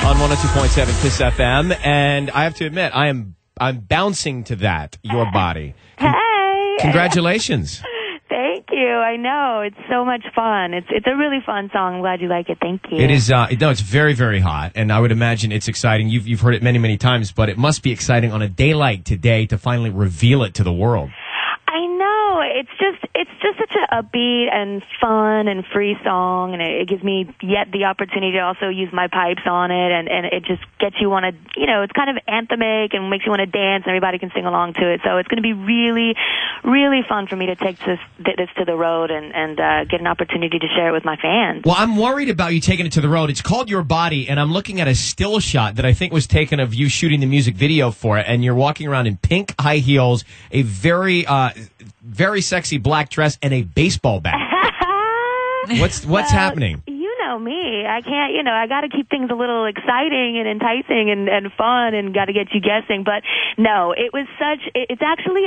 on 102.7 KIIS FM, and I have to admit, I'm bouncing to that, Your Body. Hey! Congratulations. Thank you. I know. It's so much fun. It's a really fun song. I'm glad you like it. Thank you. It is, no, it's very, very hot, and I would imagine it's exciting. You've heard it many, many times, but it must be exciting on a day like today to finally reveal it to the world. I know. It's just such an upbeat and fun and free song, and it gives me yet the opportunity to also use my pipes on it, and it just gets you want to, it's kind of anthemic and makes you want to dance, and everybody can sing along to it. So it's going to be really, really fun for me to take this to the road and get an opportunity to share it with my fans. Well, I'm worried about you taking it to the road. It's called Your Body, and I'm looking at a still shot that I think was taken of you shooting the music video for it, and you're walking around in pink high heels, a very sexy black dress, and a baseball bat. What's happening? You know me. I can't, I got to keep things a little exciting and enticing and fun, and got to get you guessing. But no, it's actually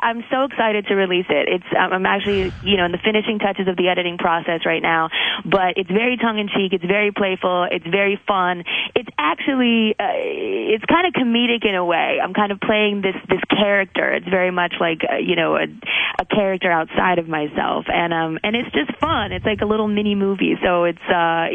I'm so excited to release it. I'm actually, in the finishing touches of the editing process right now, but it's very tongue-in-cheek, it's very playful, it's very fun. It's actually, it's kind of comedic in a way. I'm kind of playing this character. It's very much like, a character outside of myself, and it's just fun. It's like a little mini movie, so it's I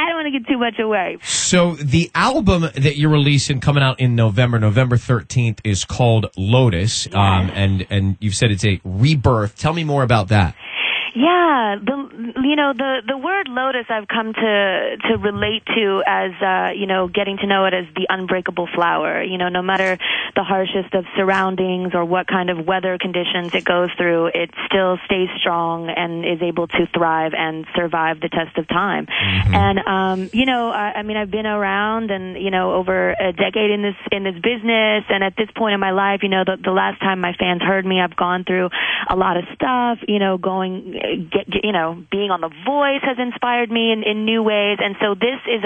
don't want to get too much away. So the album that you're releasing coming out in November 13th, is called Lotus, yes. And you've said it's a rebirth. Tell me more about that. Yeah, the word lotus I've come to relate to as getting to know it as the unbreakable flower. No matter the harshest of surroundings or what kind of weather conditions it goes through, it still stays strong and is able to thrive and survive the test of time. Mm-hmm. And I've been around and over a decade in this business, and at this point in my life, the last time my fans heard me, I've gone through a lot of stuff. Being on The Voice has inspired me in new ways, and so this is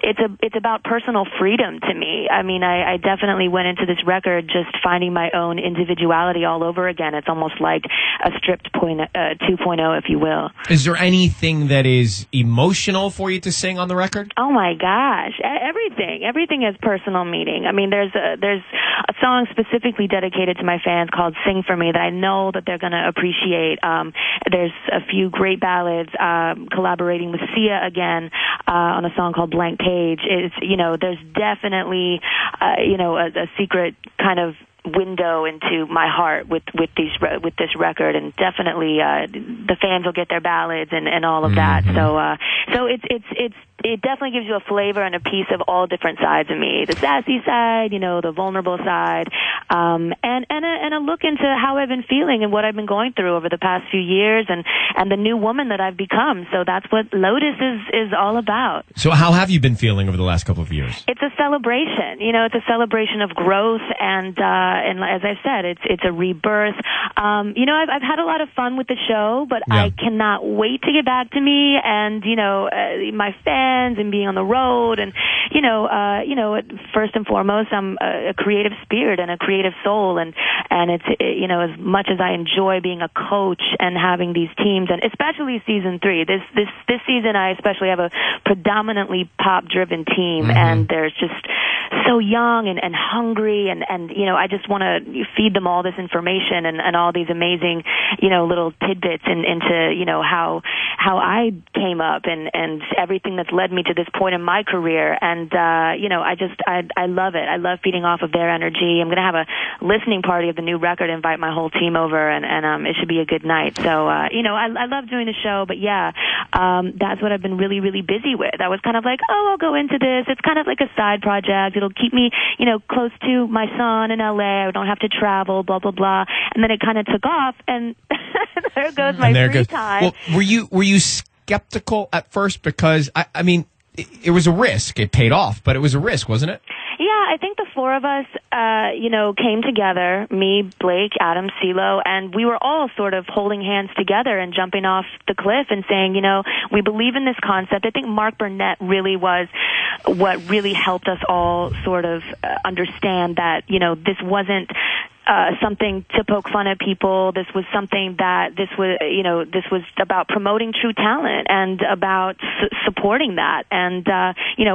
it's about personal freedom to me. I definitely went into this record just finding my own individuality all over again. It's almost like a stripped 2.0, if you will. Is there anything that is emotional for you to sing on the record? Oh my gosh, everything has personal meaning. There's a song specifically dedicated to my fans called "Sing for Me" that I know that they're going to appreciate. There's a few great ballads, collaborating with Sia again on a song called "Blank Page." There's definitely a secret kind of window into my heart with this record, and definitely the fans will get their ballads and all of that. So it definitely gives you a flavor and a piece of all different sides of me: the sassy side, the vulnerable side, and a look into how I've been feeling and what I've been going through over the past few years, and the new woman that I've become. So that's what Lotus is all about. So how have you been feeling over the last couple of years? It's a celebration. It's a celebration of growth, and as I said, it's a rebirth. I've had a lot of fun with the show, but yeah. I cannot wait to get back to me and my fans and being on the road, and first and foremost, I'm a creative spirit and a creative soul, and it's as much as I enjoy being a coach and having these teams, and especially season 3. This season, I especially have a predominantly pop-driven team, and they're just so young and hungry, and I just want to feed them all this information and all these amazing little tidbits into how I came up and everything that's led me to this point in my career, and I love it. I love feeding off of their energy. I'm going to have a listening party of the new record, invite my whole team over, and it should be a good night. So I love doing the show, but yeah, that's what I've been really, really busy with. I was kind of like, I'll go into this. It's kind of like a side project. It'll keep me close to my son in LA. I don't have to travel, blah blah blah. And then it kind of took off, and there goes my free time. Well, were you skeptical at first? Because it was a risk. It paid off, but it was a risk, wasn't it? Yeah, I think the four of us, came together, me, Blake, Adam, CeeLo, and we were all sort of holding hands together and jumping off the cliff and saying, we believe in this concept. I think Mark Burnett really was what really helped us all sort of understand that, this wasn't something to poke fun at people. This was something that this was about promoting true talent and about supporting that. And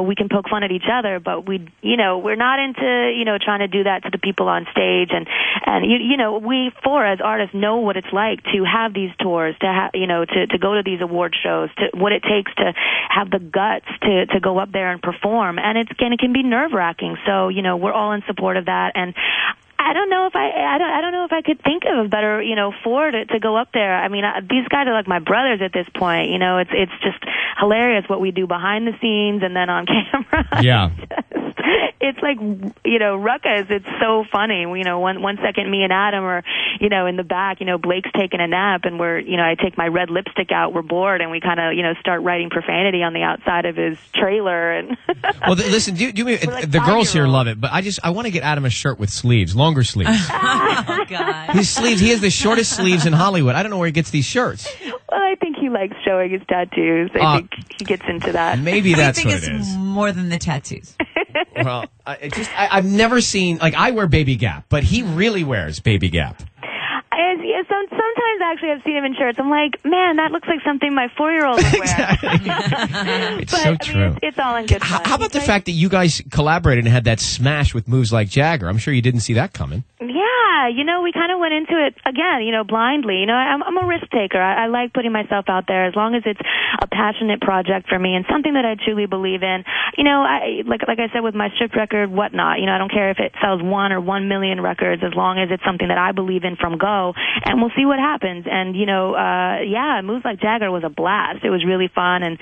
we can poke fun at each other, but we're not into trying to do that to the people on stage. And we as artists know what it's like to have these tours, to go to these award shows, to what it takes to have the guts to go up there and perform. And it can be nerve-wracking. So we're all in support of that. And I don't know if I could think of a better, for to go up there. I mean, these guys are like my brothers at this point. It's just hilarious what we do behind the scenes and then on camera. Yeah. It's like, ruckus. It's so funny. One second me and Adam are, in the back, Blake's taking a nap and I take my red lipstick out. We're bored and we kind of, start writing profanity on the outside of his trailer. And well, listen, the girls here love it, but I want to get Adam a shirt with sleeves, longer sleeves. Oh, God. His sleeves, he has the shortest sleeves in Hollywood. I don't know where he gets these shirts. Well, I think he likes showing his tattoos. I think he gets into that. Maybe that's what it is. I think it's more than the tattoos. Well, I've never seen, I wear Baby Gap, but he really wears Baby Gap. Sometimes, actually, I've seen him in shirts. I'm like, man, that looks like something my 4-year-old would wear. Exactly. It's so true. It's all in good fun. How about the fact that you guys collaborated and had that smash with moves like Jagger? I'm sure you didn't see that coming. Yeah, we kind of went into it, again, blindly. I'm a risk taker. I like putting myself out there as long as it's a passionate project for me and something that I truly believe in. Like I said with my stripped record, Whatnot, I don't care if it sells 1 or 1 million records as long as it's something that I believe in from go, and we'll see what happens. And, Moves Like Jagger was a blast. It was really fun, and,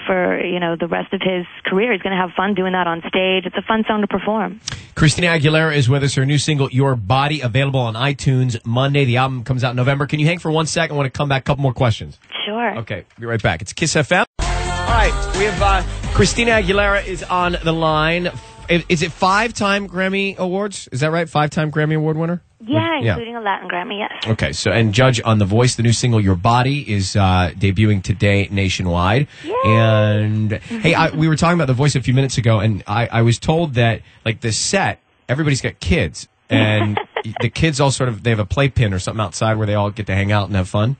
for, the rest of his career, he's going to have fun doing that on stage. It's a fun song to perform. Christina Aguilera is with us. Her new single, Your Body, available on iTunes Monday. The album comes out in November. Can you hang for 1 second? I want to come back. A couple more questions. Sure. Okay, be right back. It's KIIS FM. All right, we have Christina Aguilera is on the line. Is it 5-time Grammy Awards? Is that right? 5-time Grammy Award winner? Yeah, including a Latin Grammy, yes. Okay, and Judge on The Voice, the new single, Your Body, is debuting today nationwide. Yay! And, hey, we were talking about The Voice a few minutes ago, and I was told that, the set, everybody's got kids, and the kids all they have a playpen or something outside where they all get to hang out and have fun.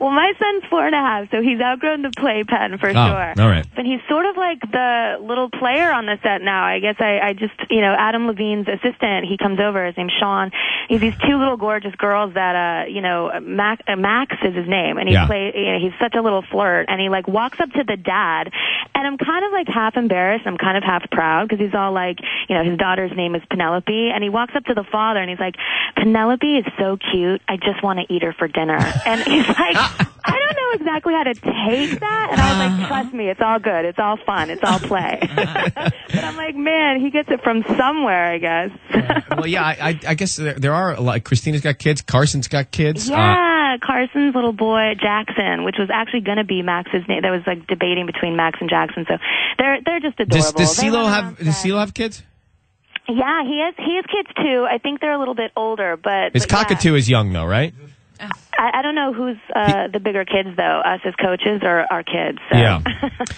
Well, my son's 4.5, so he's outgrown the playpen for sure. All right. But he's sort of like the little player on the set now. I guess I just, Adam Levine's assistant, he comes over, his name's Sean. He's these 2 little gorgeous girls that, Max is his name, and he's such a little flirt, and he walks up to the dad, and I'm kind of half embarrassed, I'm kind of half proud, because he's all his daughter's name is Penelope, and he walks up to the father, and he's like, Penelope is so cute, I just want to eat her for dinner. And he's like, I don't know exactly how to take that. And I was like, trust me, it's all good. It's all fun. It's all play. But I'm like, man, he gets it from somewhere, I guess. Well, yeah, I guess there are, Christina's got kids. Carson's got kids. Yeah, Carson's little boy, Jackson, which was actually going to be Max's name. There was, debating between Max and Jackson. So they're just adorable. Does CeeLo have kids? Yeah, he has kids, too. I think they're a little bit older, but... His cockatoo is young, though, right? I don't know who's the bigger kids, though, us as coaches or our kids. So. Yeah.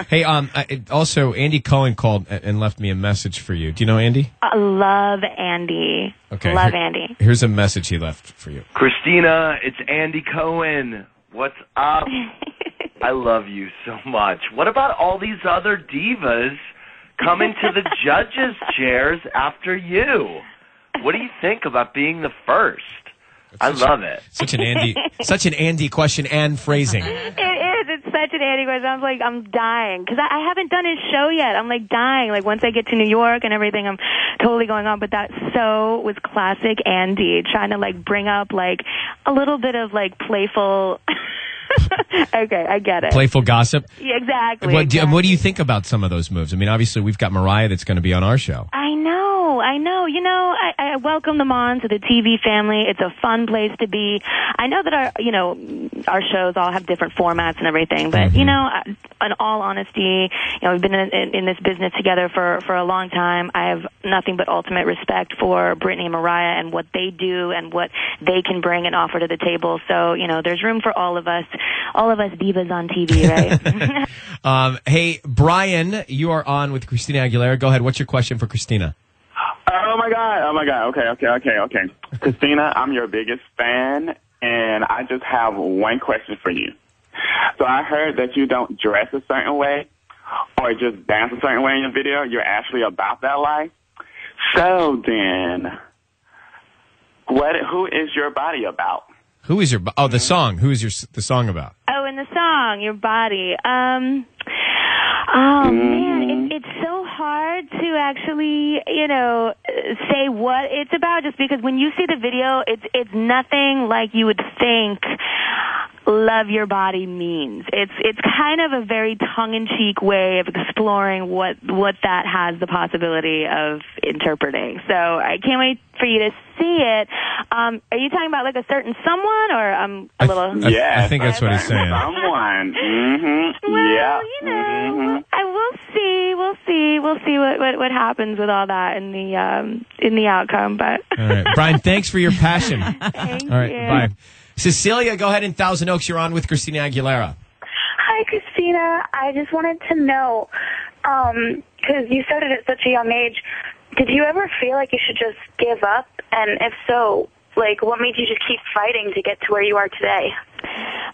Hey, also, Andy Cohen called and left me a message for you. Do you know Andy? I love Andy. Okay. Love Andy. Here's a message he left for you. Christina, it's Andy Cohen. What's up? I love you so much. What about all these other divas coming to the judges' chairs after you? What do you think about being the first? I love it. Such an Andy question and phrasing. It is. It's such an Andy question. I'm dying because I haven't done his show yet. I'm dying. Once I get to New York and everything, I'm totally going on. But that so was classic Andy, trying to bring up a little bit of playful. Okay, I get it. Playful gossip. Yeah, exactly. What do you think about some of those moves? I mean, obviously we've got Mariah that's going to be on our show. I know. I welcome them on to the TV family. It's a fun place to be. I know that our shows all have different formats and everything, but in all honesty, we've been in this business together for a long time. I have nothing but ultimate respect for Brittany and Mariah and what they do and what they can bring and offer to the table. So there's room for all of us divas on TV, right? Hey, Brian, you are on with Christina Aguilera. Go ahead. What's your question for Christina? Oh, Oh my God. Okay. Christina, I'm your biggest fan, and I just have one question for you. So I heard that you don't dress a certain way or just dance a certain way in your video. You're actually about that life. So then, who is your body about? Who is the song? Who is the song about? Oh, in the song, your body. Man, it's so hard to actually, say what it's about, just because when you see the video, it's nothing like you would think love your body means. It's kind of a very tongue-in-cheek way of exploring what that has the possibility of interpreting. So I can't wait for you to see it. Are you talking about like a certain someone, or a little? I think that's what he's saying. Someone. Well, I will see. We'll see what happens with all that in the outcome. But all right, Brian, thanks for your passion. Thank all right, you. bye. Cecilia, go ahead in Thousand Oaks. You're on with Christina Aguilera. Hi, Christina. I just wanted to know, because you started at such a young age, did you ever feel like you should just give up? And if so, what made you just keep fighting to get to where you are today?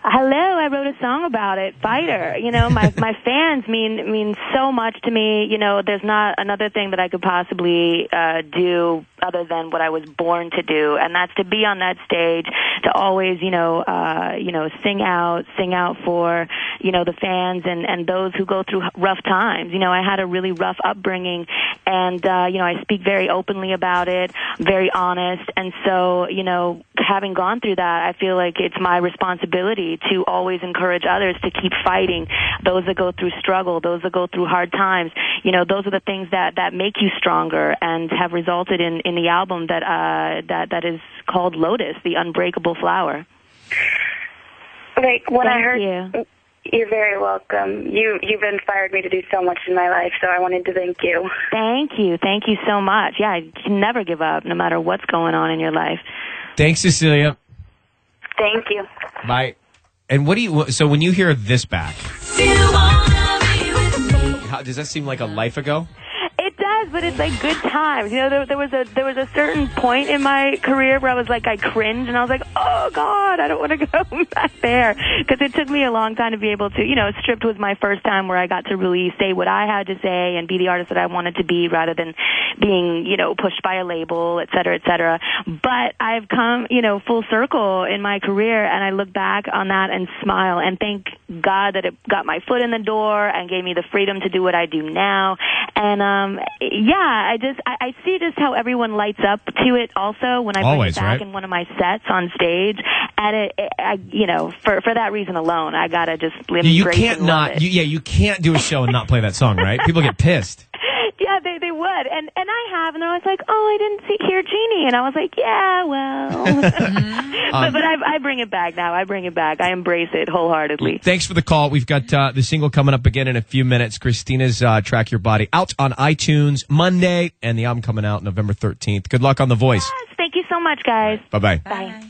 Hello, I wrote a song about it, Fighter. My fans mean so much to me. There's not another thing that I could possibly do other than what I was born to do, and that's to be on that stage, to always, sing out for, the fans and those who go through rough times. I had a really rough upbringing, and, I speak very openly about it, very honest, and so, having gone through that, I feel like it's my responsibility to always encourage others to keep fighting. Those that go through struggle, those that go through hard times, those are the things that make you stronger and have resulted in the album that is called Lotus, the Unbreakable Flower. When I heard you. You're very welcome. You've inspired me to do so much in my life, so I wanted to thank you. Thank you so much. Yeah, you can never give up, no matter what's going on in your life. Thanks, Cecilia. Thank you. Bye. And so when you hear this back, does that seem like a life ago? It does, but it's like good times. There was a certain point in my career where I was like, I cringed, and I was like, oh God, I don't want to go back there, because it took me a long time to be able to, Stripped was my first time where I got to really say what I had to say and be the artist that I wanted to be, rather than being, pushed by a label, et cetera, et cetera. But I've come, full circle in my career, and I look back on that and smile and thank God that it got my foot in the door and gave me the freedom to do what I do now. And I see just how everyone lights up to it. Also, when I bring it back in one of my sets on stage, and for that reason alone, I gotta just you can't not. You can't do a show and not play that song, right? People get pissed. Yeah, they would, and I have, and they're always like, "Oh, I didn't hear Jeannie," and I was like, "Yeah, well," but I bring it back now. I bring it back. I embrace it wholeheartedly. Thanks for the call. We've got the single coming up again in a few minutes. Christina's "Track Your Body" out on iTunes Monday, and the album coming out November 13th. Good luck on The Voice. Yes, thank you so much, guys. Bye-bye. Bye.